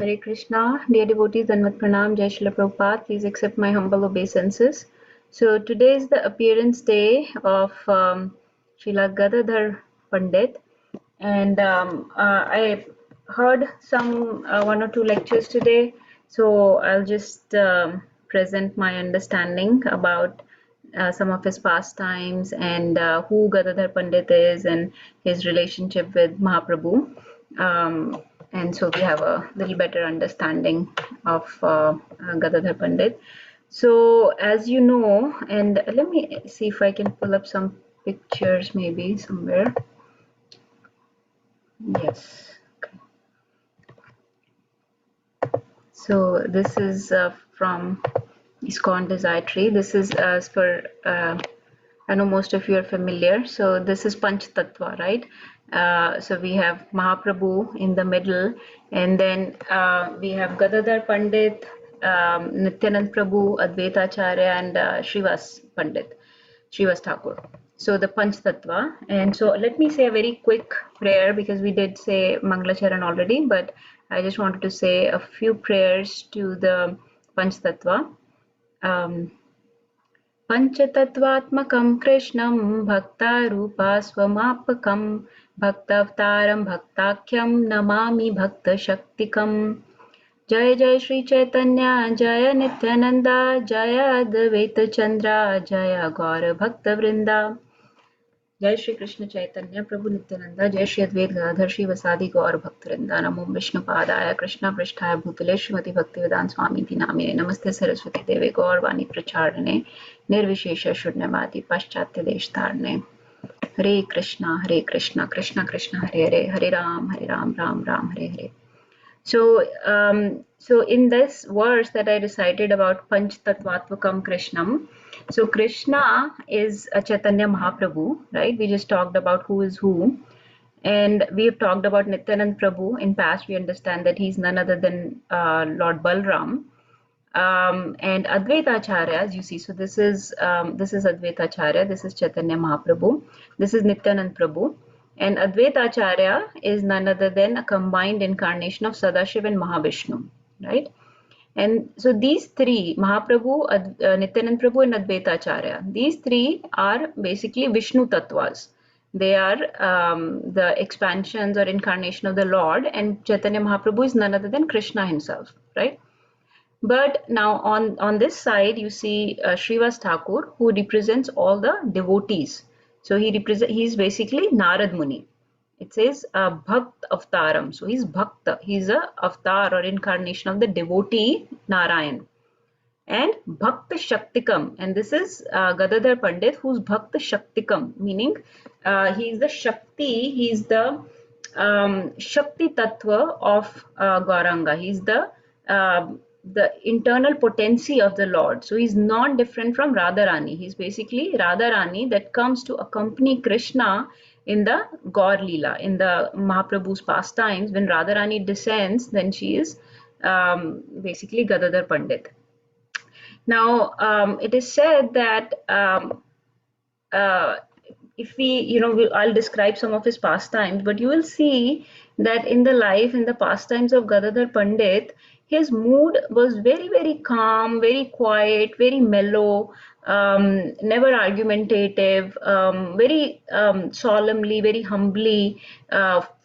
Hare Krishna, dear devotees, Danvat Pranam, Jai Srila Prabhupada, please accept my humble obeisances. So today is the appearance day of Srila Gadadhar Pandit, and I heard some one or two lectures today, so I'll just present my understanding about some of his pastimes and who Gadadhar Pandit is and his relationship with Mahaprabhu. And so we have a little better understanding of Gadadhar Pandit. So as you know, and let me see if I can pull up some pictures maybe somewhere. Yes. Okay. So this is from ISKCON Desire Tree. This is for I know most of you are familiar. So this is Panchthatwa, right? So we have Mahaprabhu in the middle, and then we have Gadadhar Pandit, Nityanand Prabhu, Advaita Acharya, and Srivas Pandit, Srivas Thakur. So the Panchthatva. And so let me say a very quick prayer because we did say Mangalacharan already, but I just wanted to say a few prayers to the Panchthatva. पञ्चतत्त्वात्मकं कृष्णं भक्तारूपास्वमापकं भक्तावतारं भक्ताख्यं नमामि भक्तशक्तिकम् जय जय श्री चैतन्य जय नित्यानंदा जय अद्वैत चंद्रा जय गौर भक्तवृंदा जय श्री कृष्ण चैतन्य प्रभु नित्यानंदा जय श्री अद्वैत गदाधर श्रीवासादि गौर भक्तवृंदा नमो विष्णुपादाय कृष्ण पृष्ठाय भूतले श्रीमती भक्तिवेदांत स्वामी नामिने नमस्ते सरस्वती देवे गौरवाणी प्रचारणे निर्विशेष शून्यवादी पाश्चात्य देशतारणे हरे Krishna Krishna Krishna Hare Hare Hare Ram Ram Ram Hare Hare. So in this verse that I recited about Panchtatvatmakam Krishnam, so Krishna is a Chaitanya Mahaprabhu, right? We just talked about who is who. And we have talked about Nityanand Prabhu. In past, we understand that he's none other than Lord Balram. And Advaita Acharya, as you see, so this is Advaita Acharya, this is Chaitanya Mahaprabhu, this is Nityanand Prabhu. And Advaita Acharya is none other than a combined incarnation of Sadashiv and Mahavishnu, right? And so these three, Mahaprabhu, Nityanand Prabhu and Advaita Acharya, these three are basically Vishnu Tattvas. They are the expansions or incarnation of the Lord, and Chaitanya Mahaprabhu is none other than Krishna himself, right? But now on this side, you see Srivas Thakur, who represents all the devotees. So he's basically Narad Muni. It says Bhakt Avtaram. So he's Bhakta. He's a avatar or incarnation of the devotee Narayan. And Bhakta Shaktikam. And this is Gadadhar Pandit, who's Bhakta Shaktikam, meaning he's the Shakti, he's the Shakti Tattva of Gauranga. He's the internal potency of the Lord. So he's not different from Radharani. He's basically Radharani that comes to accompany Krishna in the Gaur Leela, in the Mahaprabhu's pastimes. When Radharani descends, then she is basically Gadadhar Pandit. Now, it is said that if I'll describe some of his pastimes, but you will see that in the pastimes of Gadadhar Pandit, his mood was very, very calm, very quiet, very mellow, never argumentative, very solemnly, very humbly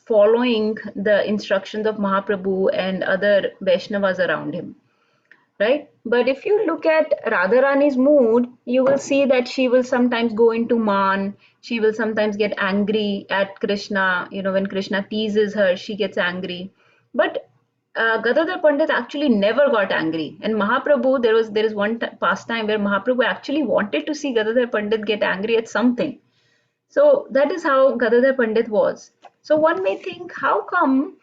following the instructions of Mahaprabhu and other Vaishnavas around him. Right? But if you look at Radharani's mood, you will see that she will sometimes go into man. She will sometimes get angry at Krishna. When Krishna teases her, she gets angry. But Gadadhar Pandit actually never got angry. And Mahaprabhu, there is one pastime where Mahaprabhu actually wanted to see Gadadhar Pandit get angry at something. So that is how Gadadhar Pandit was. So one may think, how come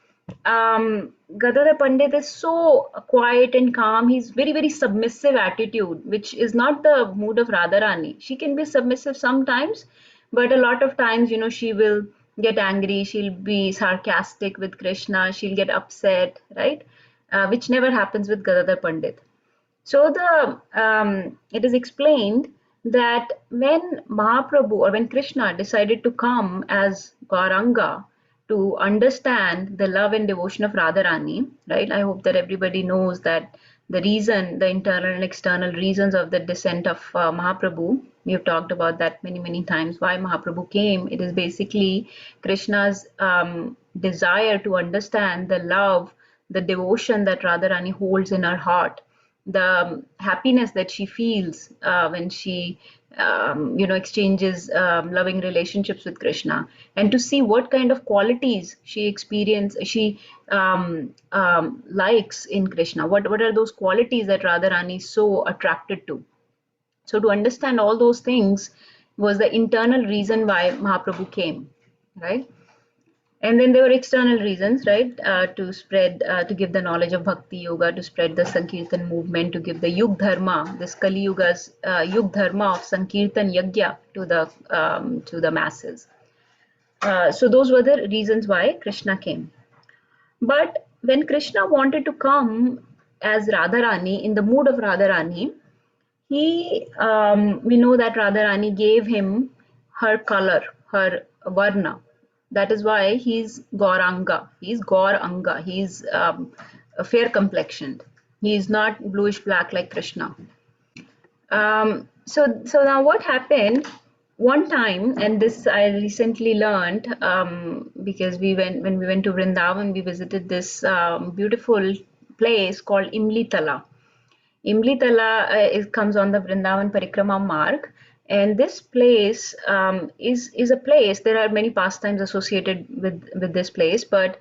Gadadhar Pandit is so quiet and calm? He's very, very submissive attitude, which is not the mood of Radharani. She can be submissive sometimes, but a lot of times, she will get angry. She'll be sarcastic with Krishna. She'll get upset, right? Which never happens with Gadadhar Pandit. So it is explained that when Mahaprabhu or when Krishna decided to come as Gauranga to understand the love and devotion of Radharani, right? I hope that everybody knows that the reason, the internal and external reasons of the descent of Mahaprabhu, we have talked about that many, many times. Why Mahaprabhu came, it is basically Krishna's desire to understand the love, the devotion that Radharani holds in her heart, the happiness that she feels when she exchanges loving relationships with Krishna, and to see what kind of qualities she likes in Krishna. What are those qualities that Radharani is so attracted to? So to understand all those things was the internal reason why Mahaprabhu came, right? And then there were external reasons, right? To spread, to give the knowledge of Bhakti Yoga, to spread the Sankirtan movement, to give the Yug Dharma, this Kali Yuga's Yug Dharma of Sankirtan Yagya to the masses. So those were the reasons why Krishna came. But when Krishna wanted to come as Radharani, in the mood of Radharani, we know that Radharani gave him her color, her varna. That is why he's Gauranga. He's Gauranga. He's fair complexioned. He is not bluish black like Krishna. So now what happened one time, and this I recently learned because when we went to Vrindavan, we visited this beautiful place called Imlitala. Imlitala comes on the Vrindavan Parikrama Marg, and this place is a place. There are many pastimes associated with this place, but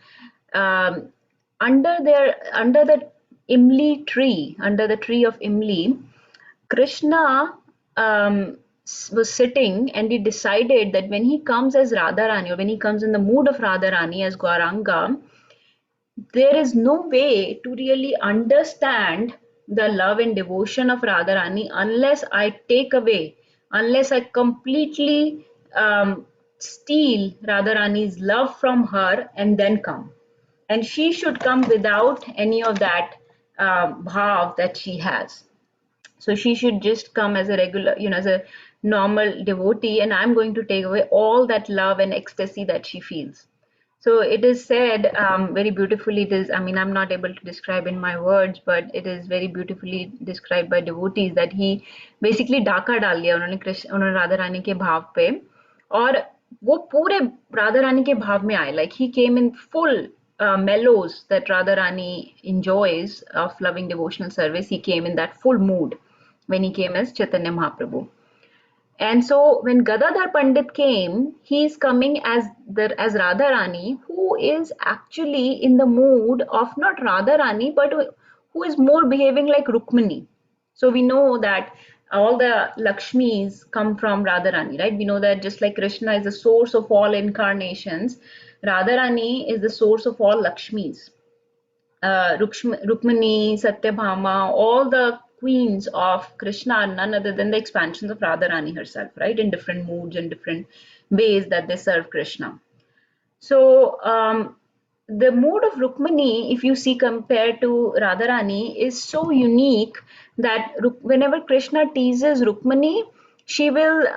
under the Imli tree, under the tree of Imli, Krishna was sitting, and he decided that when he comes as Radharani, or when he comes in the mood of Radharani as Gauranga, there is no way to really understand the love and devotion of Radharani unless I take away, unless I completely steal Radharani's love from her and then come. And she should come without any of that bhav that she has. So she should just come as a regular, as a normal devotee, and I'm going to take away all that love and ecstasy that she feels. So it is said very beautifully. It is, I mean, I'm not able to describe in my words, but it is very beautifully described by devotees that he basically डाका डाल दिया उन्होंने राधा रानी के भाव पे, और वो पूरे राधा रानी के भाव में आए. Like he came in full mellows that Radharani enjoys of loving devotional service. He came in that full mood when he came as Chaitanya Mahaprabhu. And so when Gadadhar Pandit came, he is coming as Radharani, who is actually in the mood of not Radharani, but who is more behaving like Rukmini. So we know that all the Lakshmis come from Radharani, right? We know that just like Krishna is the source of all incarnations, Radharani is the source of all Lakshmis. Rukmini, Satyabhama, all the queens of Krishna are none other than the expansions of Radharani herself, right? In different moods and different ways that they serve Krishna. So the mood of Rukmini, if you see compared to Radharani, is so unique that whenever Krishna teases Rukmini, she will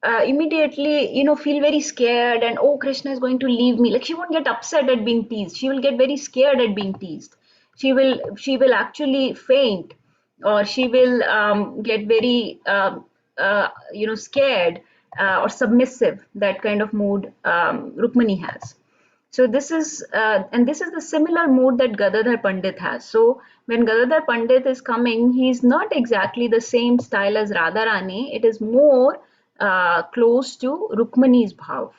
immediately, feel very scared, and oh, Krishna is going to leave me. Like she won't get upset at being teased. She will get very scared at being teased. She will actually faint, or she will get very scared or submissive. That kind of mood Rukmini has. So this is the similar mood that Gadadhar Pandit has. So when Gadadhar Pandit is coming, he is not exactly the same style as Radharani. It is more close to Rukmani's bhav.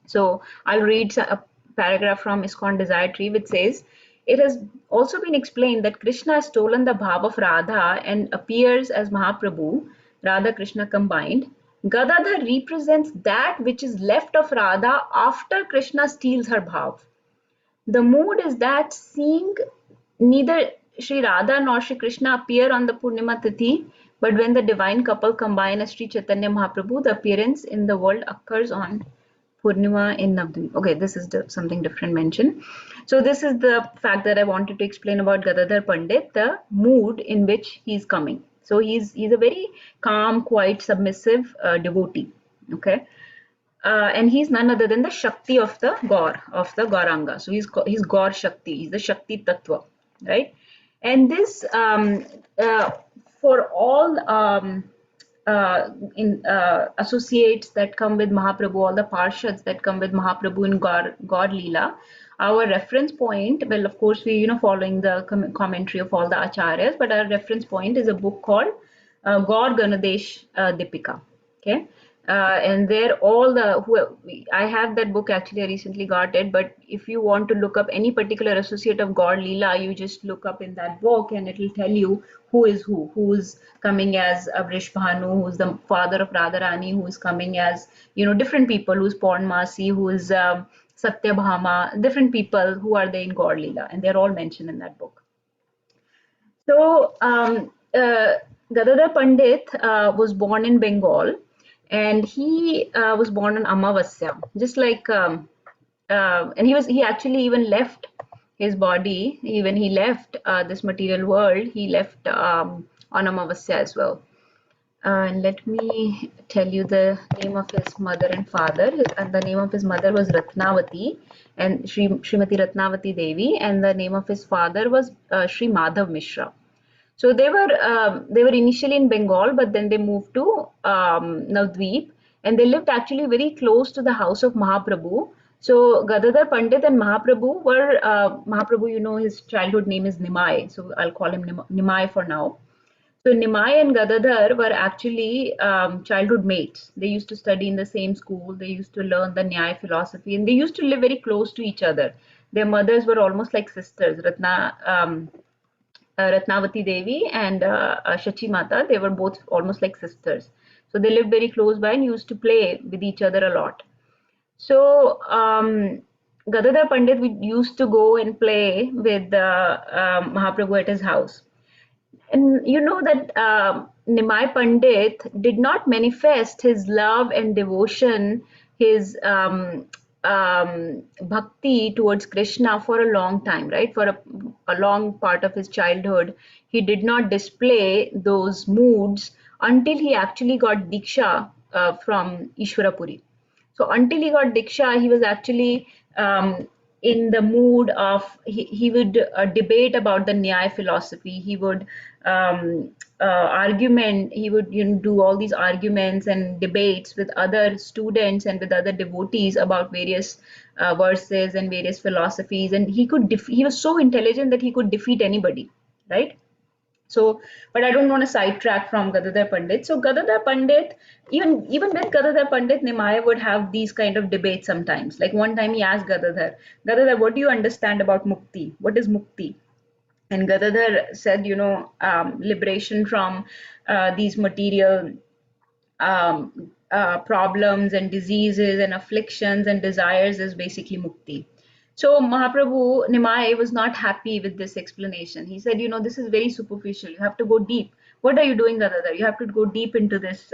So I'll read a paragraph from ISKCON Desire Tree, which says, it has also been explained that Krishna has stolen the bhav of Radha and appears as Mahaprabhu, Radha Krishna combined. Gadadhar represents that which is left of Radha after Krishna steals her bhav. The mood is that seeing neither Sri Radha nor Sri Krishna appear on the Purnima Tithi, but when the divine couple combine as Sri Chaitanya Mahaprabhu, the appearance in the world occurs on Purnima in Navdami. Okay, this is something different mentioned. So this is the fact that I wanted to explain about Gadadhar Pandit, the mood in which he's coming. So he's a very calm, quiet, submissive devotee. Okay. and he's none other than the Shakti of the Gauranga. So he's Gaur Shakti. He's the Shakti Tattva, right? And this for all in associates that come with Mahaprabhu, all the parshads that come with Mahaprabhu in God Leela, our reference point, well, of course, we following the commentary of all the acharyas, but our reference point is a book called Gaur Ganadesh Dipika. Okay, and there all the I have that book actually. I recently got it, but if you want to look up any particular associate of God Leela, you just look up in that book, and it will tell you who's coming as Avrish Bhanu, who's the father of Radharani, who's coming as different people, who's Paurnmasi, who's Satyabhama, different people who are they in God Leela, and they're all mentioned in that book. So Gadadhar Pandit was born in Bengal, and he was born on Amavasya, just like, and he actually even left his body. When he left this material world, he left on Amavasya as well. And let me tell you the name of his mother and father. And the name of his mother was Ratnavati, and Srimati Ratnavati Devi, and the name of his father was Sri Madhav Mishra. So they were initially in Bengal, but then they moved to Navdweep, and they lived actually very close to the house of Mahaprabhu. So Gadadhar Pandit and Mahaprabhu were Mahaprabhu. His childhood name is Nimai, so I'll call him Nimai for now. So Nimai and Gadadhar were actually childhood mates. They used to study in the same school. They used to learn the Nyaya philosophy, and they used to live very close to each other. Their mothers were almost like sisters. Ratnavati Devi and Shachi Mata, they were both almost like sisters. So they lived very close by and used to play with each other a lot. So Gadadhar Pandit used to go and play with Mahaprabhu at his house. And you know that Nimai Pandit did not manifest his love and devotion, his bhakti towards Krishna for a long time, right? For a long part of his childhood, he did not display those moods until he actually got Diksha from Ishwarapuri. So until he got Diksha, he was actually in the mood of, he would debate about the Nyaya philosophy. He would argument, he would do all these arguments and debates with other students and with other devotees about various verses and various philosophies. And he was so intelligent that he could defeat anybody, right? So, but I don't want to sidetrack from Gadadhar Pandit. So Gadadhar Pandit, even with Gadadhar Pandit, Nimai would have these kind of debates sometimes. Like one time he asked Gadadhar, what do you understand about mukti? What is mukti? And Gadadhar said, liberation from these material problems and diseases and afflictions and desires is basically mukti. So Mahaprabhu Nimai was not happy with this explanation. He said, this is very superficial. You have to go deep. What are you doing, Gadadhar? You have to go deep into this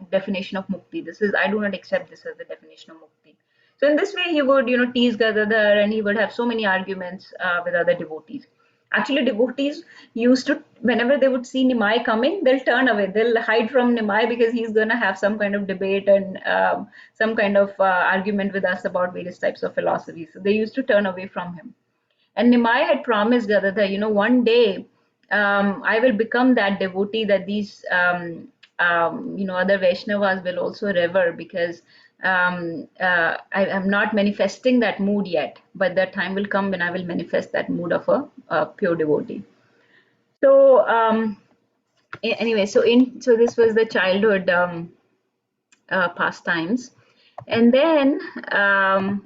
definition of mukti. I do not accept this as the definition of mukti. So in this way, he would, tease Gadadhar, and he would have so many arguments with other devotees. Actually, devotees used to, whenever they would see Nimai coming, they'll turn away. They'll hide from Nimai because he's going to have some kind of debate and some kind of argument with us about various types of philosophy. So they used to turn away from him. And Nimai had promised Gadadhar, one day I will become that devotee that these, other Vaishnavas will also revere, because I am not manifesting that mood yet, but that time will come when I will manifest that mood of a pure devotee. So anyway, so this was the childhood pastimes, and then some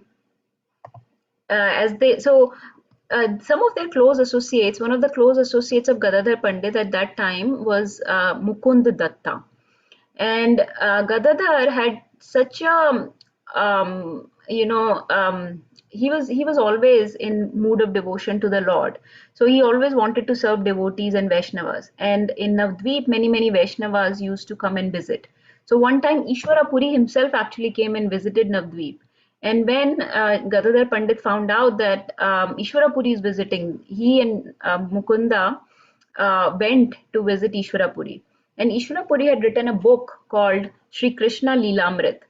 of their close associates. One of the close associates of Gadadhar Pandit at that time was Mukund Datta, and Gadadhar had such a he was always in mood of devotion to the Lord. So he always wanted to serve devotees and Vaishnavas. And in Navdweep, many Vaishnavas used to come and visit. So one time Ishwara Puri himself actually came and visited Navdweep. And when Gadadhar Pandit found out that Ishwara Puri is visiting, he and Mukunda went to visit Ishwara Puri. And Ishwara Puri had written a book called Sri Krishna Leelamrit.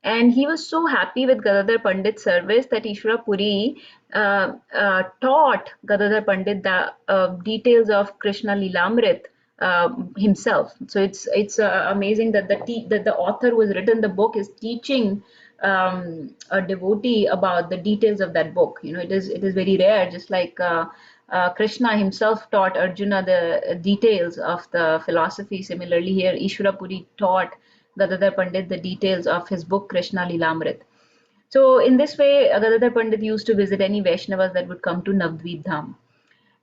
And he was so happy with Gadadhar Pandit's service that Ishwara Puri taught Gadadhar Pandit the details of Krishna Lilamrit himself. So it's amazing that that the author who has written the book is teaching a devotee about the details of that book. It is very rare, just like Krishna himself taught Arjuna the details of the philosophy. Similarly, here Ishwara Puri taught Gadadhar Pandit the details of his book Krishna Lilamrit. So in this way, Gadadhar Pandit used to visit any Vaishnavas that would come to Navdvip Dham.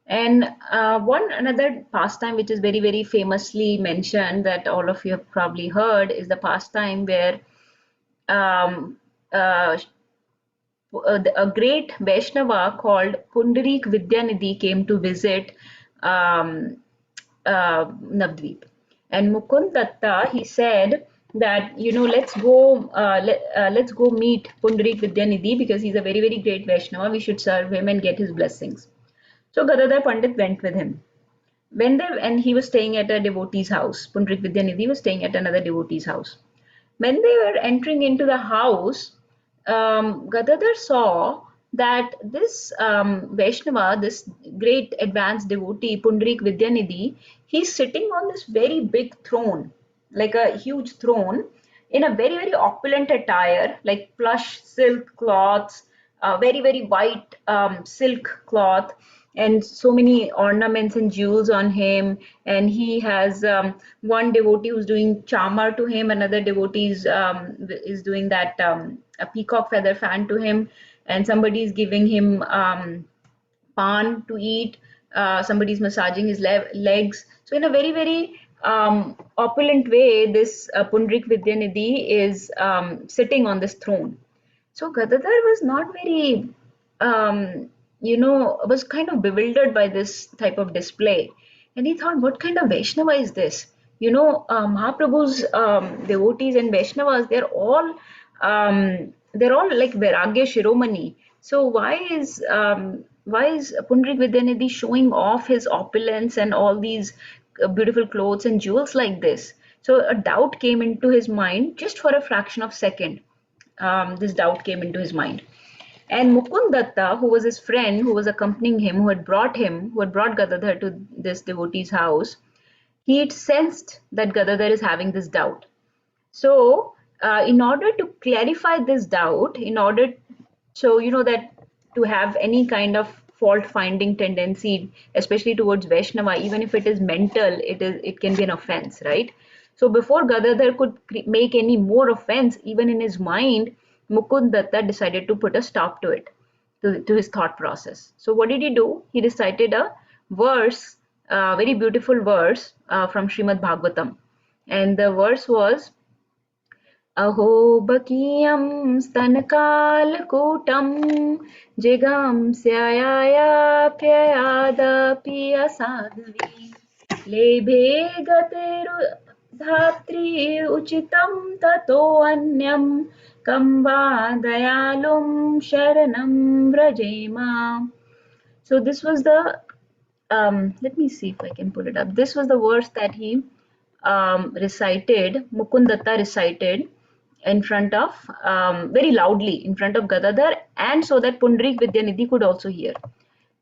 And one another pastime which is very, very famously mentioned that all of you have probably heard is the pastime where um, uh, a great Vaishnava called Pundarik Vidyanidhi came to visit um, Navdvip. And Mukund Datta, he said that, let's go meet Pundarik Vidyanidhi because he's a very, very great Vaishnava. We should serve him and get his blessings. So Gadadhar Pandit went with him. And he was staying at a devotee's house. Pundarik Vidyanidhi was staying at another devotee's house. When they were entering into the house, Gadadhar saw that this Vaishnava, this great advanced devotee, Pundarik Vidyanidhi, he's sitting on this very big throne, like a huge throne, in a very, very opulent attire, like plush silk cloths, very, very white silk cloth, and so many ornaments and jewels on him. And he has one devotee who's doing chamar to him, another devotee is doing that a peacock feather fan to him, and somebody is giving him pan to eat. Somebody's massaging his legs. So in a very, very opulent way, this Pundarik Vidyanidhi is sitting on this throne. So Gadadhar was not very, was kind of bewildered by this type of display. And he thought, what kind of Vaishnava is this? Mahaprabhu's devotees and Vaishnavas, they're all like Vairagya Shiromani. So why is Pundarik Vidyanidhi showing off his opulence and all these beautiful clothes and jewels like this? So a doubt came into his mind just for a fraction of a second. This doubt came into his mind. And Mukund Datta, who was his friend, who was accompanying him, who had brought Gadadhar to this devotee's house, he had sensed that Gadadhar is having this doubt. So, in order to clarify this doubt, that to have any kind of fault-finding tendency, especially towards Vaishnava, even if it is mental, it can be an offense, right? So before Gadadhar could make any more offense, even in his mind, Mukund Datta decided to put a stop to it, to his thought process. So what did he do? He recited a verse, a very beautiful verse from Srimad Bhagavatam. And the verse was, Aho bakiyam stankalkutam jigam syayaya pyayada piya sadvi lebhe gateru dhatri uchitam tato anyam kamba dayalum sharanam vrajema. So this was the let me see if I can pull it up. This was the verse that he recited, Mukund Datta recited in front of, very loudly in front of Gadadhar, and so that Pundarik Vidyanidhi could also hear.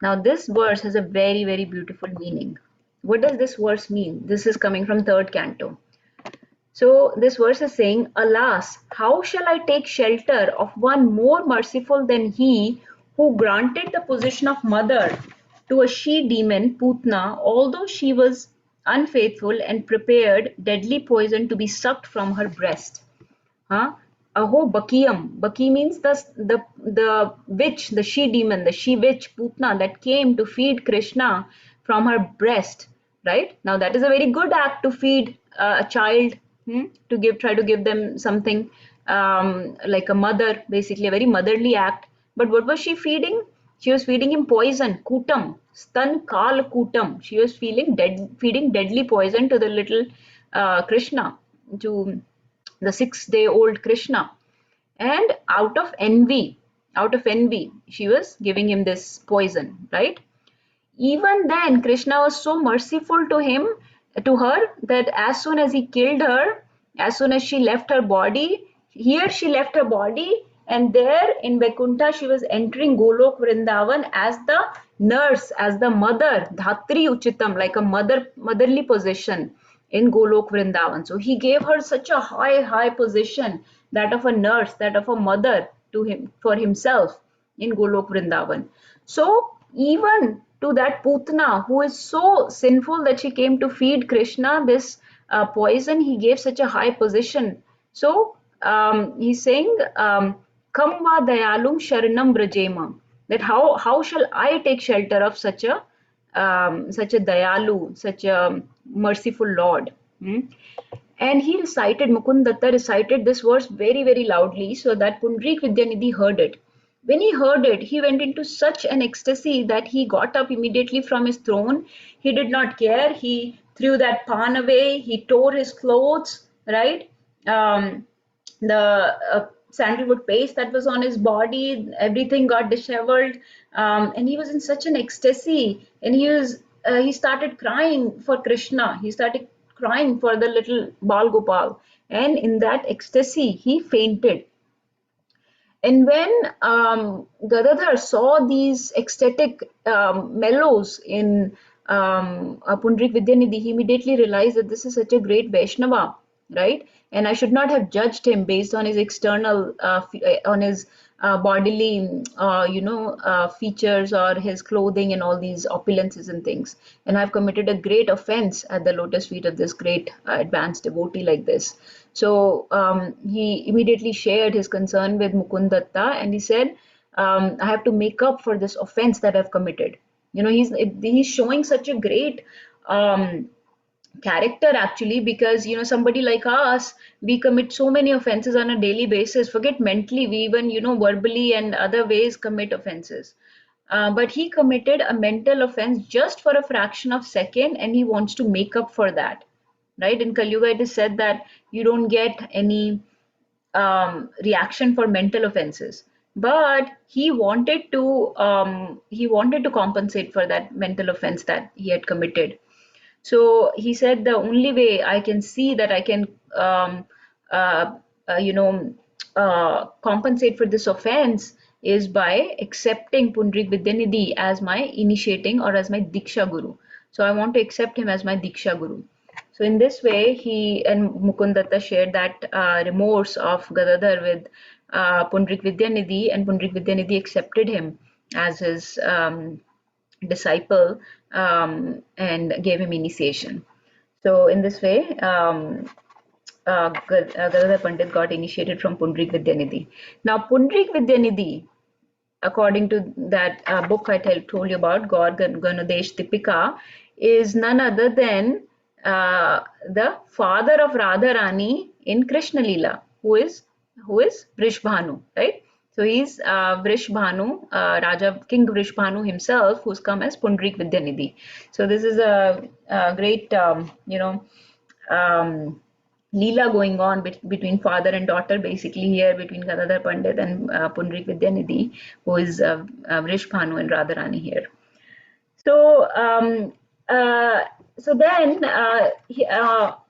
Now this verse has a very, very beautiful meaning. What does this verse mean? This is coming from third canto. So this verse is saying, Alas, how shall I take shelter of one more merciful than he who granted the position of mother to a she-demon, Putna, although she was unfaithful and prepared deadly poison to be sucked from her breast. Huh? Aho Bakiyam. Baki means the witch, the she-demon, the she-witch, Putna, that came to feed Krishna from her breast. Right? Now that is a very good act to feed a child, try to give them something like a mother, basically a very motherly act. But what was she feeding? She was feeding him poison, kutam, stan kal kutam. She was feeding deadly poison to the little Krishna, to the 6-day-old Krishna. And out of envy, she was giving him this poison, right? Even then, Krishna was so merciful to her, that as soon as he killed her, as soon as she left her body, here she left her body, and there in Vaikuntha she was entering Golok Vrindavan as the nurse, as the mother, Dhatri Uchitam, like a motherly position in Golok Vrindavan. So he gave her such a high position, that of a nurse, that of a mother to him for himself in Golok Vrindavan. So even to that Putna who is so sinful that she came to feed Krishna this poison, he gave such a high position. So he's saying, "Kam va dayalum sharanam brajema." That how shall I take shelter of such a dayalu, such a merciful Lord? Hmm? And he recited, Mukundatta recited this verse very loudly so that Pundrik Vidyanidhi heard it. When he heard it, he went into such an ecstasy that he got up immediately from his throne. He did not care. He threw that pan away. He tore his clothes, right? The sandalwood paste that was on his body, everything got disheveled, and he was in such an ecstasy. And he started crying for Krishna. He started crying for the little Bal Gopal, and in that ecstasy, he fainted. And when Gadadhar saw these ecstatic mellows in Pundrik Vidyanidhi, he immediately realized that this is such a great Vaishnava, right? And I should not have judged him based on his external, on his bodily, features or his clothing and all these opulences and things. And I've committed a great offense at the lotus feet of this great advanced devotee like this. So he immediately shared his concern with Mukundatta, and he said, "I have to make up for this offense that I've committed." He's showing such a great character actually, because somebody like us, we commit so many offenses on a daily basis. Forget mentally, we even verbally and other ways commit offenses. But he committed a mental offense just for a fraction of second, and he wants to make up for that, right? In Kali Yuga it is said that you don't get any reaction for mental offenses, but he wanted to compensate for that mental offense that he had committed. So he said, the only way I can see that I can, uh, uh, you know, compensate for this offense is by accepting Pundrik Vidyanidhi as my initiating or as my Diksha Guru. So I want to accept him as my Diksha Guru. So in this way, he and Mukundatta shared that remorse of Gadadhar with Pundrik Vidyanidhi, and Pundrik Vidyanidhi accepted him as his disciple, and gave him initiation. So in this way, Gadadhar Pandit got initiated from Pundrik Vidyanidhi. Now Pundrik Vidyanidhi, according to that book I told you about, Gaur Ganadesh Dipika, is none other than the father of Radharani in Krishna Leela, who is Vrishbhanu, right? So he's Vrishbhanu, Raja King Vrishbhanu himself, who's come as Pundrik Vidyanidhi. So this is a great, um, Leela going on between father and daughter, basically here between Gadadhar Pandit and Pundrik Vidyanidhi, who is Vrishbhanu and Radharani here. So, uh, so then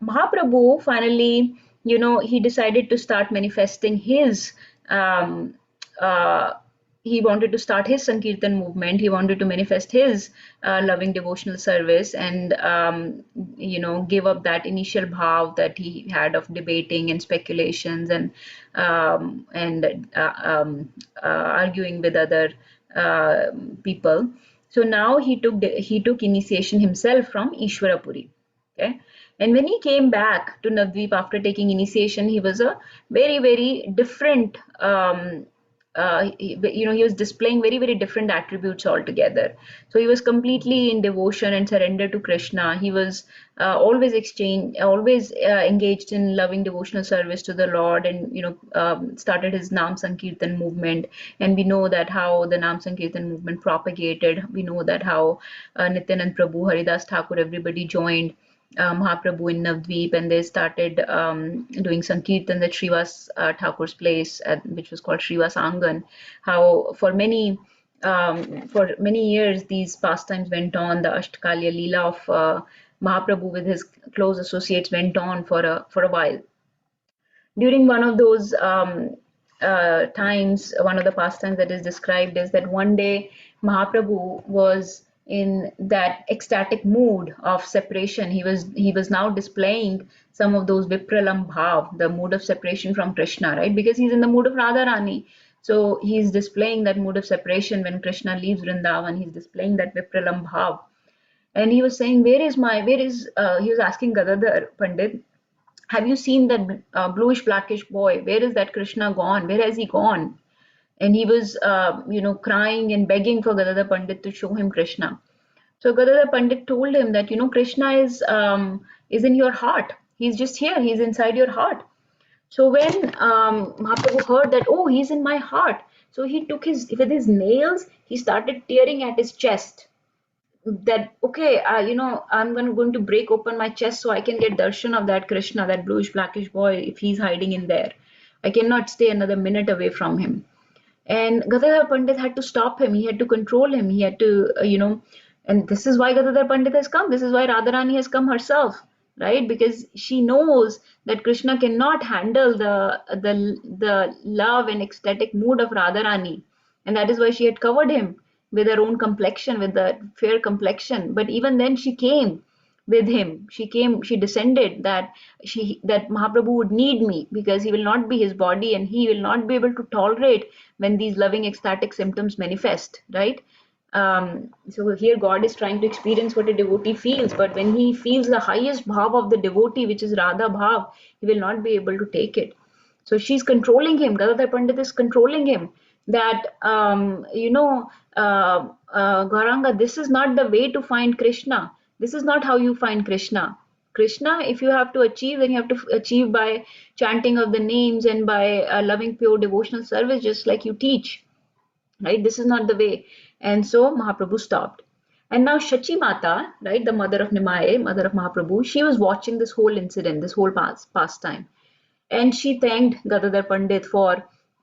Mahaprabhu finally, he decided to start manifesting his. Um, uh, he wanted to start his Sankirtan movement. He wanted to manifest his loving devotional service, and give up that initial bhav that he had of debating and speculations and arguing with other people. So now he took initiation himself from Ishwarapuri. Okay, and when he came back to Navdeep after taking initiation, he was a very different. He was displaying very different attributes altogether. So he was completely in devotion and surrender to Krishna. He was always engaged in loving devotional service to the Lord, and started his Nam Sankirtan movement. And we know that how the Nam Sankirtan movement propagated. We know that how Nityanand Prabhu, Haridas Thakur, everybody joined Mahaprabhu in Navdweep, and they started doing Sankirtan at Srivas Thakur's place, which was called Srivas Angan. How for many years these pastimes went on. The Ashtakalya Leela of Mahaprabhu with his close associates went on for a while. during one of those times, one of the pastimes that is described is that one day Mahaprabhu was in that ecstatic mood of separation. He was now displaying some of those Vipralam Bhav, the mood of separation from Krishna, right? Because he's in the mood of Radharani. So he's displaying that mood of separation when Krishna leaves Vrindavan. He's displaying that Vipralam Bhav. And he was saying, he was asking Gadadhar Pandit, have you seen that bluish blackish boy? Where is that Krishna gone? Where has he gone? And he was, crying and begging for Gadadhar Pandit to show him Krishna. So Gadadhar Pandit told him that, Krishna is in your heart. He's just here. He's inside your heart. So when Mahaprabhu heard that, oh, he's in my heart, so he took with his nails, he started tearing at his chest that okay, I'm going to break open my chest so I can get darshan of that Krishna, that bluish blackish boy, if he's hiding in there. I cannot stay another minute away from him. And Gadadhar Pandit had to stop him. He had to control him. He had to, and this is why Gadadhar Pandit has come. This is why Radharani has come herself, right? Because she knows that Krishna cannot handle the love and ecstatic mood of Radharani, and that is why she had covered him with her own complexion, with the fair complexion. But even then, she came with him. She descended that Mahaprabhu would need me because he will not be his body and he will not be able to tolerate when these loving ecstatic symptoms manifest, right? So here God is trying to experience what a devotee feels, but when he feels the highest bhav of the devotee, which is Radha bhav, he will not be able to take it. So she's controlling him. Gadadhar Pandit is controlling him. That Gauranga, this is not the way to find Krishna. This is not how you find Krishna. Krishna, if you have to achieve, then you have to achieve by chanting of the names and by loving pure devotional service, just like you teach. Right? This is not the way. And so Mahaprabhu stopped. And now Shachi Mata, right, the mother of Nimai, mother of Mahaprabhu, she was watching this whole incident, this whole pastime. And she thanked Gadadhar Pandit for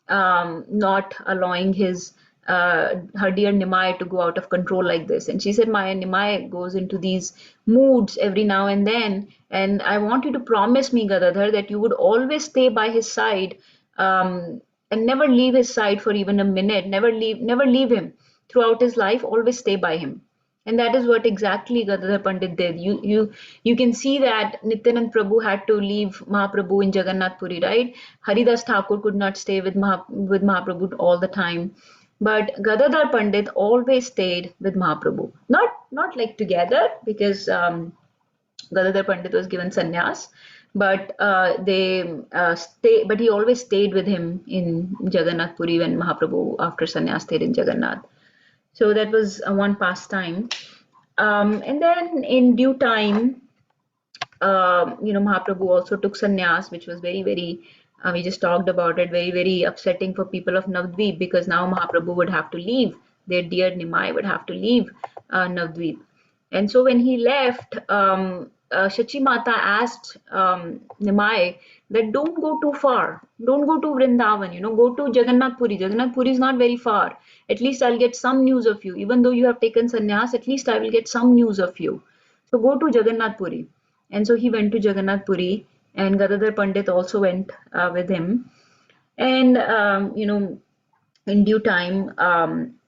not allowing her dear Nimai to go out of control like this. And she said, my Nimai goes into these moods every now and then, and I want you to promise me, Gadadhar, that you would always stay by his side, and never leave his side for even a minute. Never leave him throughout his life. Always stay by him. And that is what exactly Gadadhar Pandit did. You can see that Nityanand Prabhu had to leave Mahaprabhu in Jagannath Puri, right? Haridas Thakur could not stay with Mahaprabhu all the time. But Gadadhar Pandit always stayed with Mahaprabhu. Not like together, because Gadadhar Pandit was given sannyas, but but he always stayed with him in Jagannath Puri when Mahaprabhu after sannyas stayed in Jagannath. So that was one pastime. And then in due time, Mahaprabhu also took sannyas, which was very, very, we just talked about it, very, very upsetting for people of Navdvip, because now Mahaprabhu would have to leave. Their dear Nimai would have to leave Navdvip. And so when he left, Shachi Mata asked Nimai that don't go too far. Don't go to Vrindavan, go to Jagannath Puri. Jagannath Puri is not very far. At least I'll get some news of you. Even though you have taken sannyas, at least I will get some news of you. So go to Jagannath Puri. And so he went to Jagannath Puri, and Gadadhar Pandit also went with him. And, in due time,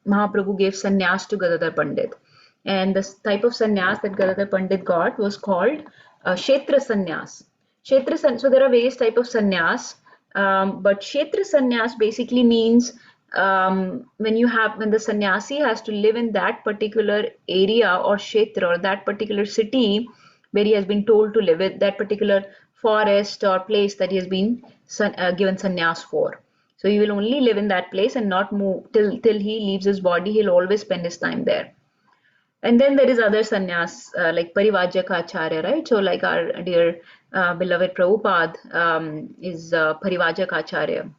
Mahaprabhu gave sannyas to Gadadhar Pandit. And the type of sannyas that Gadadhar Pandit got was called Shaitra Sannyas. So there are various types of sannyas, but Shaitra Sannyas basically means when the sannyasi has to live in that particular area or kshetra or that particular city where he has been told to live in, that particular forest or place that he has been given sannyas for. So he will only live in that place and not move till he leaves his body. He'll always spend his time there. And then there is other sannyas like Parivajaka Acharya, right? So like our dear beloved Prabhupada is Parivajaka Acharya,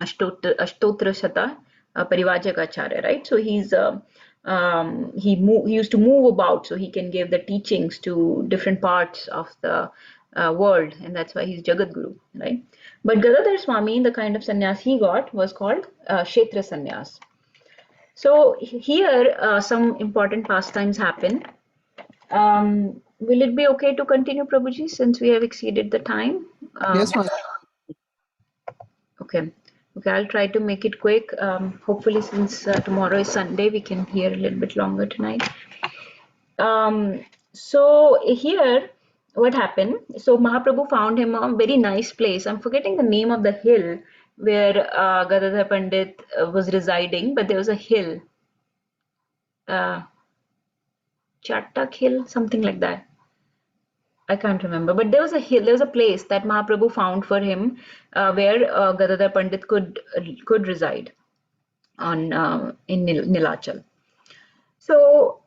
Ashtotra Shata Parivajaka Acharya, right? So he used to move about so he can give the teachings to different parts of the world, and that's why he's Jagat Guru, right? But Gadadhar Swami, the kind of sannyas he got was called Kshetra Sannyas. So here some important pastimes happen. Will it be okay to continue, Prabhuji, since we have exceeded the time? Yes, Mata. Okay. Okay, I'll try to make it quick. Hopefully, since tomorrow is Sunday, we can hear a little bit longer tonight. So here, what happened? So Mahaprabhu found him a very nice place. I'm forgetting the name of the hill where Gadadhar Pandit was residing, but there was a hill, uh, Chattak Hill, something like that. I can't remember, but there was a hill, there was a place that Mahaprabhu found for him where Gadadhar Pandit could reside on in Nilachal. So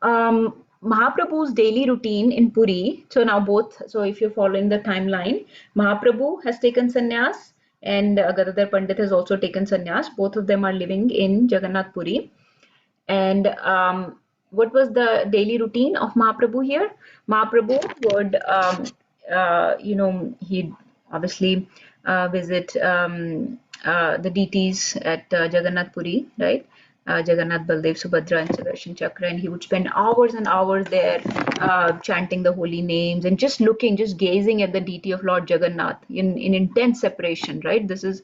Mahaprabhu's daily routine in Puri. So now both. So if you're following the timeline, Mahaprabhu has taken sannyas, and Gadadhar Pandit has also taken sannyas. Both of them are living in Jagannath Puri. And what was the daily routine of Mahaprabhu here? Mahaprabhu would, he'd obviously visit the deities at Jagannath Puri, right? Jagannath, Baldev, Subhadra, and Sudarshan Chakra, and he would spend hours and hours there chanting the holy names and just looking, just gazing at the deity of Lord Jagannath in intense separation, right? This is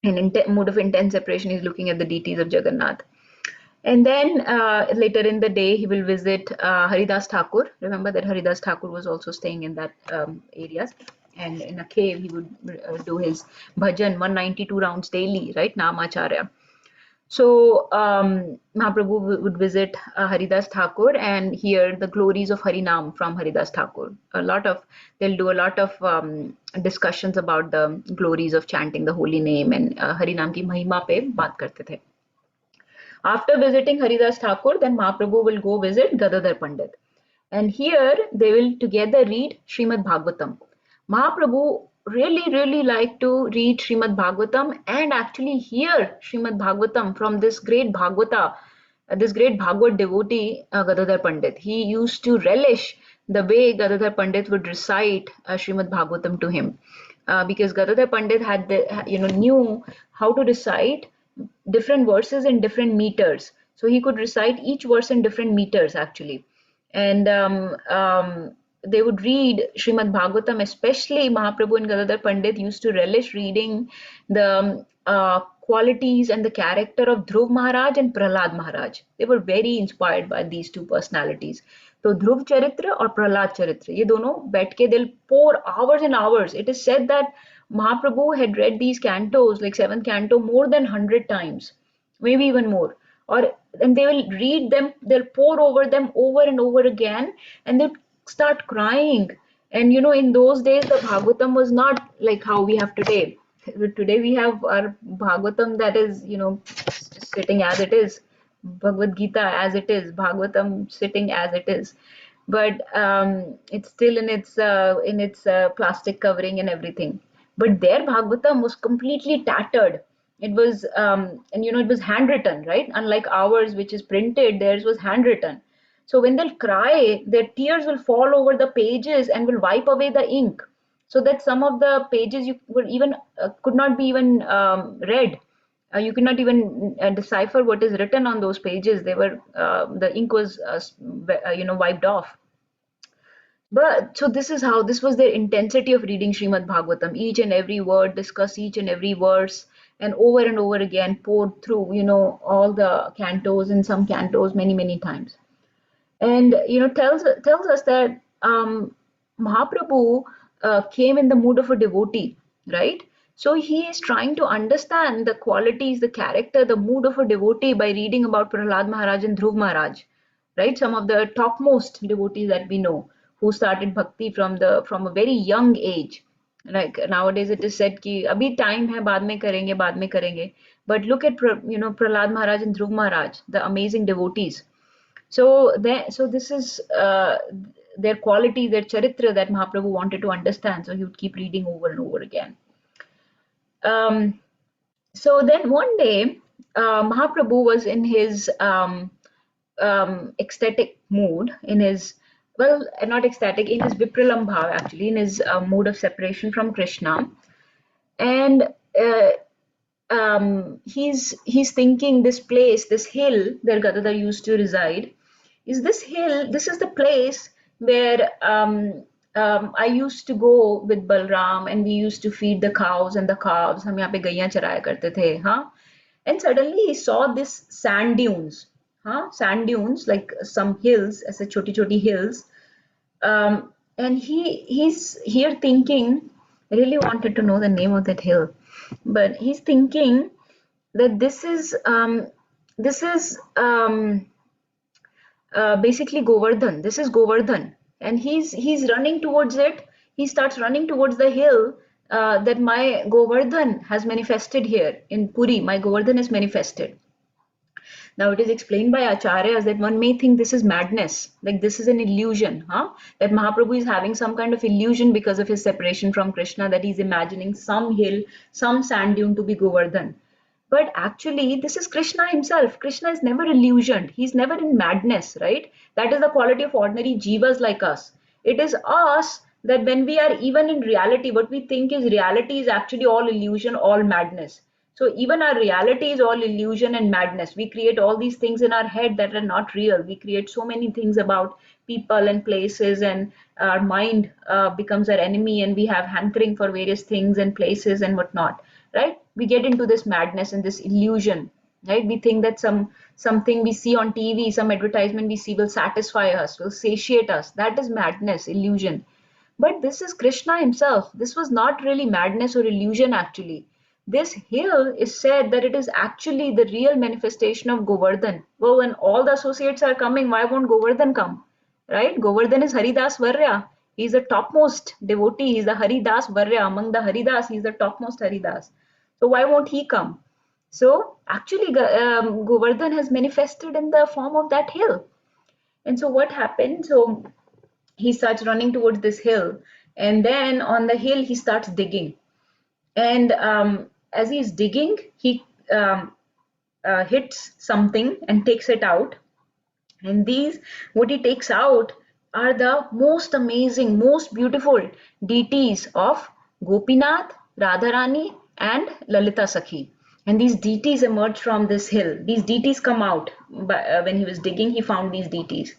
in mode of intense separation. He's looking at the deities of Jagannath. And then later in the day, he will visit Haridas Thakur. Remember that Haridas Thakur was also staying in that areas. And in a cave, he would do his bhajan, 192 rounds daily, right? Namacharya. So Mahaprabhu would visit Haridas Thakur and hear the glories of Harinam from Haridas Thakur. They'll do a lot of discussions about the glories of chanting the holy name, and Harinam ki mahima pe baat karte the. After visiting Haridas Thakur, then Mahaprabhu will go visit Gadadhar Pandit. And here they will together read Srimad Bhagavatam. Mahaprabhu really liked to read Srimad Bhagavatam and actually hear Srimad Bhagavatam from this great Bhagavata, this great Bhagavad devotee, Gadadhar Pandit. He used to relish the way Gadadhar Pandit would recite Srimad Bhagavatam to him. Because Gadadhar Pandit had knew how to recite different verses in different meters. So he could recite each verse in different meters actually. And they would read Srimad Bhagavatam, especially Mahaprabhu and Gadadhar Pandit used to relish reading the qualities and the character of Dhruv Maharaj and Prahlad Maharaj. They were very inspired by these two personalities. So Dhruv Charitra or Prahlad Charitra, ये दोनों बैठ के they'll pour hours and hours. It is said that Mahaprabhu had read these cantos, like seventh canto, more than 100 times, maybe even more. And they will read them, they'll pour over them over and over again, and they'll start crying. And in those days, the Bhagavatam was not like how we have today. Today we have our Bhagavatam that is, sitting as it is, Bhagavad Gita as it is, Bhagavatam sitting as it is. But it's still in its plastic covering and everything. But their Bhagavatam was completely tattered. It was, and it was handwritten, right? Unlike ours, which is printed, theirs was handwritten. So when they'll cry, their tears will fall over the pages and will wipe away the ink, so that some of the pages you were even could not be even read. You could not even decipher what is written on those pages. They were the ink was wiped off. But so this was their intensity of reading Srimad Bhagavatam. Each and every word, discuss each and every verse, and over again, poured through, all the cantos, and some cantos many times. And tells us that Mahaprabhu came in the mood of a devotee, right? So he is trying to understand the qualities, the character, the mood of a devotee by reading about Prahlad Maharaj and Dhruv Maharaj, right? Some of the topmost devotees that we know, who started bhakti from a very young age. Like nowadays it is said कि अभी time है, बाद में करेंगे. But look at Prahlad Maharaj and Dhruv Maharaj, the amazing devotees. So this is their quality, their charitra that Mahaprabhu wanted to understand. So he would keep reading over and over again. So then one day, Mahaprabhu was in his ecstatic mood, in his, well, not ecstatic, in his Vipralambhav actually, in his mood of separation from Krishna. And he's thinking this place, this hill where Gadadhar used to reside, is this hill, this is the place where I used to go with Balram and we used to feed the cows and the calves. हम यहाँ पे गैया चराया करते थे, हाँ. And suddenly he saw this sand dunes, huh? Sand dunes like some hills, as a choti choti hills. And he's here thinking, I really wanted to know the name of that hill, but he's thinking that this is basically Govardhan. This is Govardhan, and he's running towards it. He starts running towards the hill that my Govardhan has manifested here in Puri. My Govardhan is manifested. Now it is explained by acharyas that one may think this is madness, like this is an illusion, huh? That Mahaprabhu is having some kind of illusion because of his separation from Krishna, that he's imagining some hill, some sand dune to be Govardhan. But actually, this is Krishna himself. Krishna is never illusioned. He's never in madness, right? That is the quality of ordinary jivas like us. It is us that when we are even in reality, what we think is reality is actually all illusion, all madness. So even our reality is all illusion and madness. We create all these things in our head that are not real. We create so many things about people and places, and our mind becomes our enemy, and we have hankering for various things and places and whatnot, right? We get into this madness and this illusion, right? We think that something we see on TV, some advertisement we see will satisfy us, will satiate us. That is madness, illusion. But this is Krishna himself. This was not really madness or illusion actually. This hill is said that it is actually the real manifestation of Govardhan. Well, when all the associates are coming, why won't Govardhan come? Right? Govardhan is Haridas Varya. He's the topmost devotee. He's the Haridas Varya. Among the Haridas, he's the topmost Haridas. So why won't he come? So actually, Govardhan has manifested in the form of that hill. And so what happened? So he starts running towards this hill, and then on the hill he starts digging, and as he's digging he hits something and takes it out, and these what he takes out are the most amazing, most beautiful deities of Gopinath, Radharani, and Lalita Sakhi. And these deities emerge from this hill. These deities come out. When he was digging, he found these deities.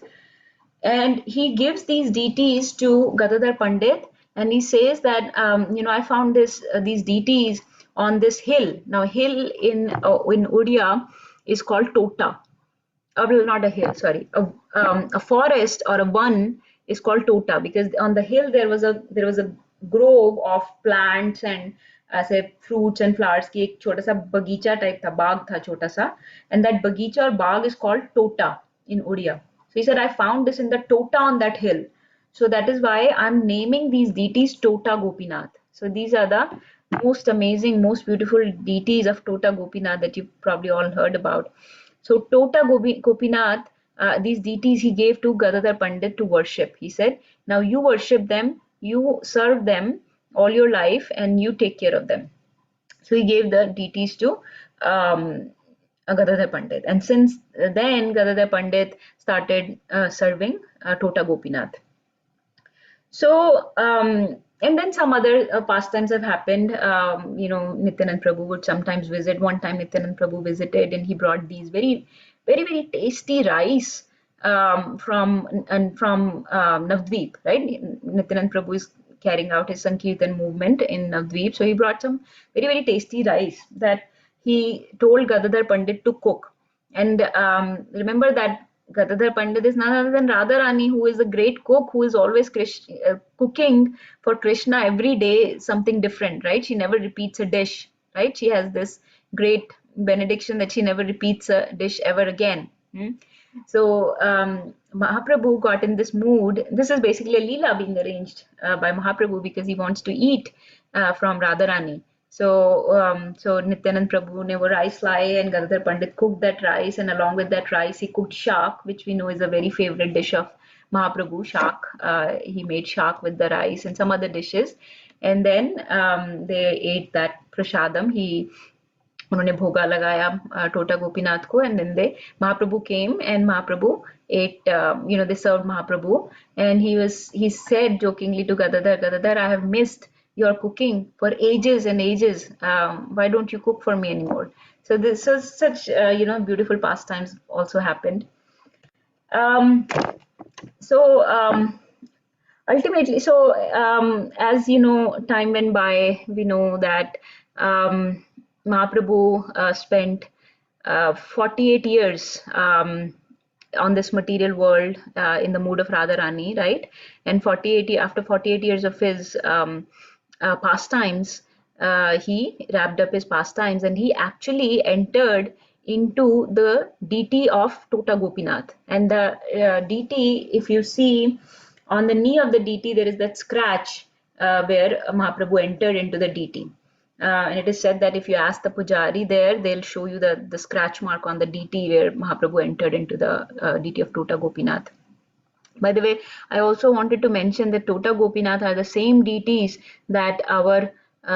And he gives these deities to Gadadhar Pandit, and he says that I found these deities on this hill. Now hill in Odia is called Tota. Well, not a hill, sorry. A forest or a one is called Tota, because on the hill there was a grove of plants and say fruits and flowers की एक छोटा सा बगीचा type था, बाग था छोटा सा, and that बगीचा or Bagh is called Tota in Odia. So he said, I found this in the Tota on that hill. So that is why I'm naming these deities Tota Gopinath. So these are the most amazing, most beautiful deities of Tota Gopinath that you've probably all heard about. So Tota Gopinath, these deities he gave to Gadadhar Pandit to worship. He said, now you worship them, you serve them all your life, and you take care of them. So he gave the deities to Gadadhar Pandit. And since then, Gadadhar Pandit started serving Tota Gopinath. So, and then some other pastimes have happened. Nityanand Prabhu would sometimes visit. One time, Nityanand Prabhu visited, and he brought these very, very, very tasty rice from Navdvip. Right, Nityanand Prabhu is carrying out his Sankirtan movement in Navdvip, so he brought some very, very tasty rice that he told Gadadhar Pandit to cook. And remember that Gadadhar Pandit is none other than Radharani, who is a great cook, who is always cooking for Krishna every day something different, right? She never repeats a dish, right? She has this great benediction that she never repeats a dish ever again. So Mahaprabhu got in this mood. This is basically a Leela being arranged by Mahaprabhu because he wants to eat from Radharani. So Nityanand Prabhu ne wo rice laye, and Gadadhar Pandit cooked that rice, and along with that rice he cooked shak, which we know is a very favorite dish of Mahaprabhu. Shak, he made shak with the rice and some other dishes, and then they ate that prasadam. उन्होंने भोगा लगाया Tota Gopinath को, and then Mahaprabhu came, and Mahaprabhu ate, they served Mahaprabhu, and he said jokingly to Gadadhar, I have missed your cooking for ages and ages. Why don't you cook for me anymore? So this was such beautiful pastimes also happened. So ultimately, so as you know, time went by. We know that Mahaprabhu spent 48 years on this material world in the mood of Radharani, right? And 48 after 48 years of his pastimes, he wrapped up his pastimes and he actually entered into the deity of Tota Gopinath. And the deity, if you see on the knee of the deity, there is that scratch where Mahaprabhu entered into the deity. And it is said that if you ask the pujari there, they'll show you the scratch mark on the deity where Mahaprabhu entered into the deity of Tota Gopinath. By the way, I also wanted to mention that Tota Gopinath are the same deities that our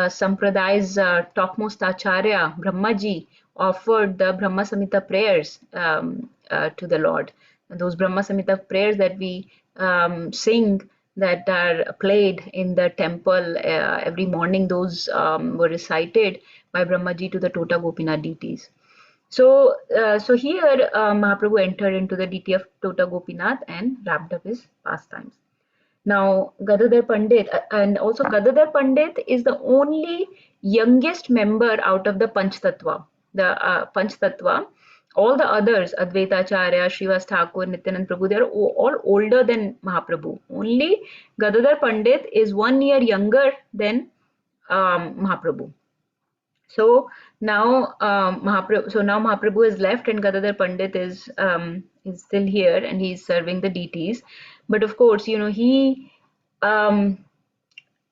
Sampraday's topmost Acharya, Brahmaji, offered the Brahma Samhita prayers to the Lord. And those Brahma Samhita prayers that we sing, that are played in the temple every morning, those were recited by Brahmaji to the Tota Gopinath deities. So here Mahaprabhu entered into the deity of Tota Gopinath and wrapped up his pastimes. Now, Gadadhar Pandit, and also Gadadhar Pandit is the only youngest member out of the Panchthatwa. The Panchthatwa, all the others, Advaita Acharya, Srivas Thakur, Nityanand Prabhu, they are all older than Mahaprabhu. Only Gadadhar Pandit is 1 year younger than Mahaprabhu. So now Mahaprabhu is left and Gadadhar Pandit is still here and he's serving the deities. But of course, he um,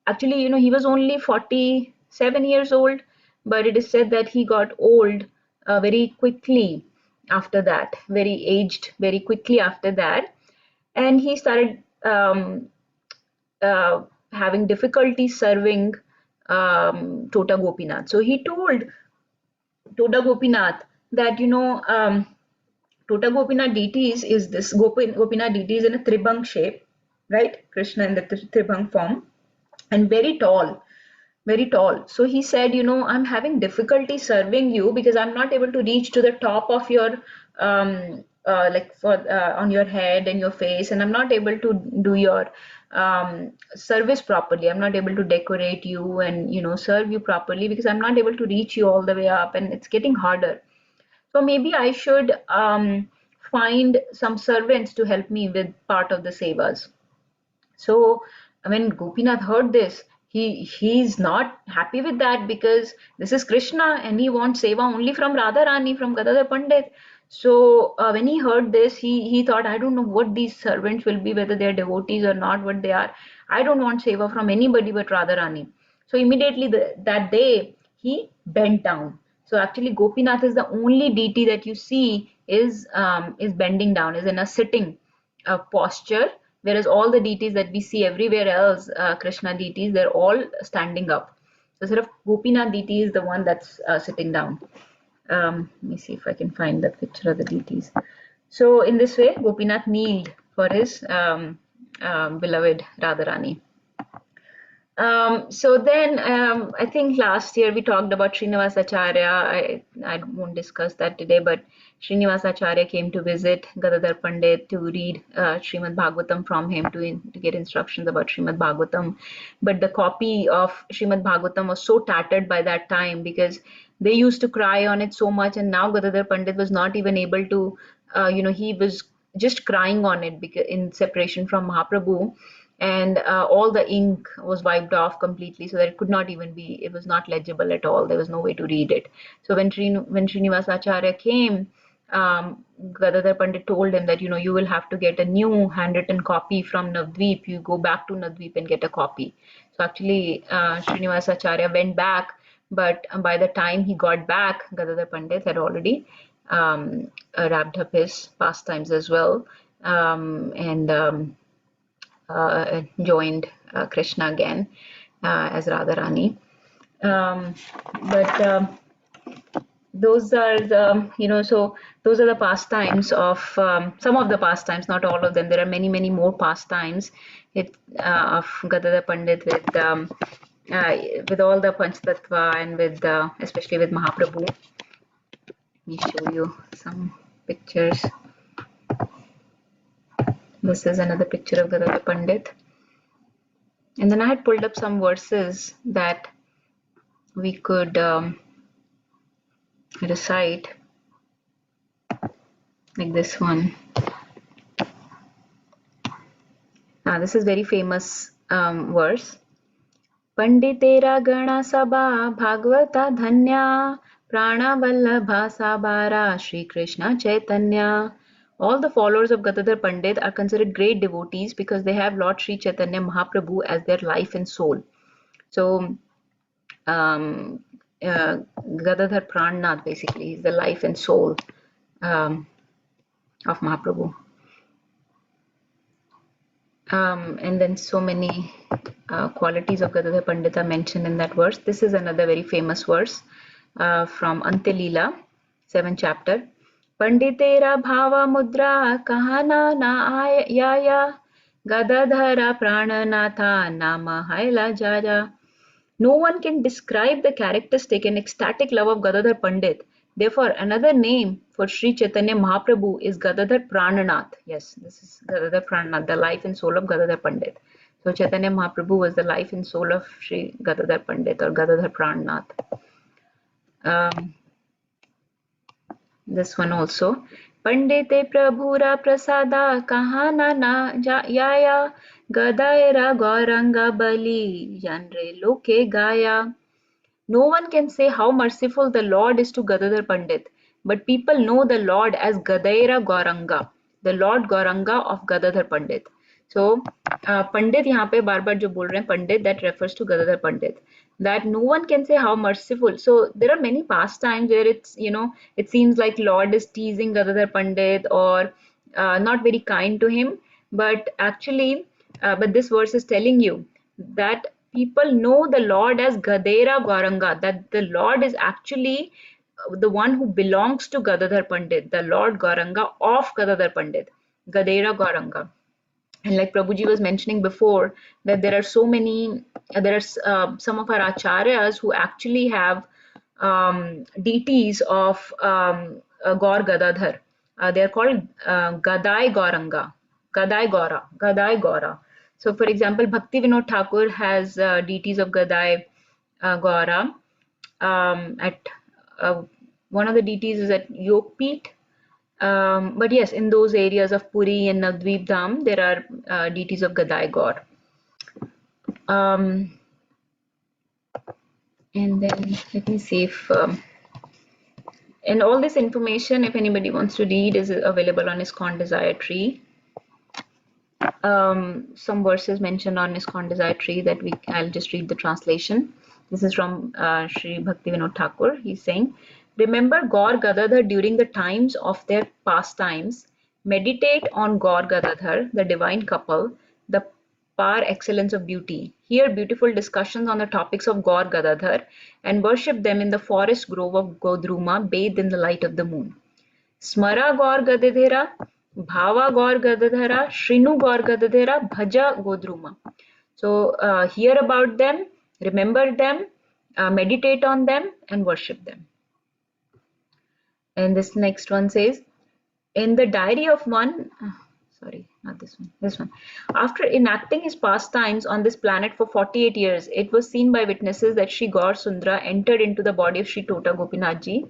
actually, he was only 47 years old, but it is said that he got old very quickly after that, very aged very quickly after that, and he started uh, having difficulty serving Tota Gopinath. So he told Tota Gopinath that Tota Gopinath deities is this Gopinath deities in a tribang shape, right? Krishna in the tribang form, and very tall, very tall. So he said, I'm having difficulty serving you because I'm not able to reach to the top of your like for on your head and your face, and I'm not able to do your service properly. I'm not able to decorate you and serve you properly because I'm not able to reach you all the way up, and it's getting harder. So maybe I should find some servants to help me with part of the sevas. So when Gopinath heard this, he's not happy with that because this is Krishna and he wants seva only from Radharani, from Gadadhar Pandit. So when he heard this, he thought, I don't know what these servants will be, whether they're devotees or not, what they are. I don't want seva from anybody but Radharani. So immediately that day he bent down. So actually Gopinath is the only deity that you see is bending down, is in a sitting posture, whereas all the deities that we see everywhere else, Krishna deities, they're all standing up. So sort of Gopinath deity is the one that's sitting down. Let me see if I can find the picture of the deities. So in this way, Gopinath kneeled for his beloved Radharani. So then I think last year we talked about Srinivasacharya. I won't discuss that today, but Srinivasacharya came to visit Gadadhar Pandit to read Srimad Bhagavatam from him to get instructions about Srimad Bhagavatam. But the copy of Srimad Bhagavatam was so tattered by that time because they used to cry on it so much, and now Gadadhar Pandit was not even able to, he was just crying on it because in separation from Mahaprabhu, and all the ink was wiped off completely so that it could not even be, it was not legible at all. There was no way to read it. So when Srinivasacharya came, Gadadhar Pandit told him that you will have to get a new handwritten copy from Navdvip. You go back to Navdvip and get a copy. So actually Srinivasacharya went back, but by the time he got back, Gadadhar Pandit had already wrapped up his pastimes as well, and joined Krishna again as Radharani. But those are so those are the pastimes of some of the pastimes, not all of them. There are many, many more pastimes of Gadadhar Pandit with all the Panchthatwa and with especially with Mahaprabhu. Let me show you some pictures. This is another picture of Gadadhar Pandit. And then I had pulled up some verses that we could recite, like this one. This is very famous verse. Panditera Gana Sabha Bhagavata Dhanya Prana Vallabha Sabara Sri Krishna Chaitanya. All the followers of Gadadhar Pandit are considered great devotees because they have Lord Sri Chaitanya Mahaprabhu as their life and soul. So, Gadadhar Prannath basically is the life and soul of Mahaprabhu. And then so many qualities of Gadadhar Pandit are mentioned in that verse. This is another very famous verse from Antilila, 7th chapter. Panditera bhava mudra kahana na yaya Gadadhara prananatha nama haila jaya. No one can describe the characteristic and ecstatic love of Gadadhar Pandit. Therefore, another name for Sri Chaitanya Mahaprabhu is Gadadhar Prananath. Yes, this is Gadadhar Prananath, the life and soul of Gadadhar Pandit. So Chaitanya Mahaprabhu was the life and soul of Sri Gadadhar Pandit or Gadadhar Prananath. This one also. Pandite Prabhura Prasada Kahana na Yaya Gadaira Gauranga Bali Yanre Loke Gaya. No one can say how merciful the Lord is to Gadadhar Pandit, but people know the Lord as Gadaira Gauranga, the Lord Gauranga of Gadadhar Pandit. So, Pandit यहाँ पे बार बार जो बोल रहे हैं Pandit, that refers to Gadadhar Pandit. That no one can say how merciful. So there are many pastimes where it's, it seems like Lord is teasing Gadadhar Pandit or not very kind to him. But actually, but this verse is telling you that people know the Lord as Gadera Gauranga, that the Lord is actually the one who belongs to Gadadhar Pandit, the Lord Gauranga of Gadadhar Pandit, Gadera Gauranga. And like Prabhuji was mentioning before, that there are so many, there are some of our acharyas who actually have deities of Gaur Gadadhar. They are called Gadai Gauranga, Gadai Gaura, Gadai Gaura. So, for example, Bhakti Vinod Thakur has deities of Gadai Gaura. At one of the deities is at Yogpeeth. But yes, in those areas of Puri and Navdvip Dham, there are deities of Gadai Gaur. And then let me see if, and all this information, if anybody wants to read, is available on ISKCON Desire Tree. Some verses mentioned on ISKCON Desire Tree that I'll just read the translation. This is from Sri Bhakti Vinod Thakur. He's saying, remember Gaur Gadadhar during the times of their pastimes. Meditate on Gaur Gadadhar, the divine couple, the par excellence of beauty. Hear beautiful discussions on the topics of Gaur Gadadhar and worship them in the forest grove of Godruma, bathed in the light of the moon. Smara Gaur Gadadhara, Bhava Gaur Gadadhara, Shrinu Gaur Gadadhara, Bhaja Godruma. So hear about them, remember them, meditate on them, and worship them. And this next one says, in the diary of one, sorry, not this one, this one. After enacting his pastimes on this planet for 48 years, it was seen by witnesses that Sri Gaur Sundra entered into the body of Sri Tota Gopinathji,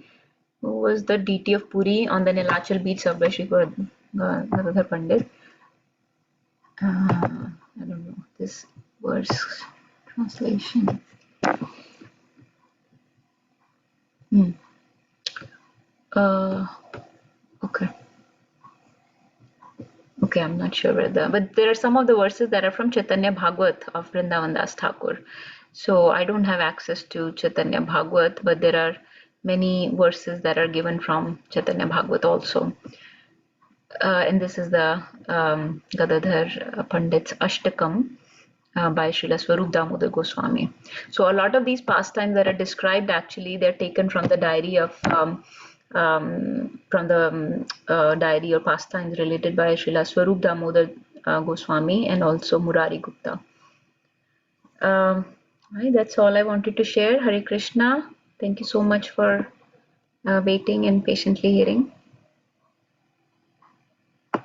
who was the deity of Puri on the Nilachal beach served by Sri Gadadhar Pandit. I don't know this verse translation. Okay. Okay, I'm not sure whether, but there are some of the verses that are from Chaitanya Bhagavat of Vrindavan Das Thakur. So I don't have access to Chaitanya Bhagavat, but there are many verses that are given from Chaitanya Bhagavat also. And this is the Gadadhar Pandit's Ashtakam by Srila Swarup Damodar Goswami. So a lot of these pastimes that are described, actually, they're taken from the diary of diary or pastimes related by Srila Swarup Damodar Goswami and also Murari Gupta. Right, that's all I wanted to share. Hare Krishna. Thank you so much for waiting and patiently hearing.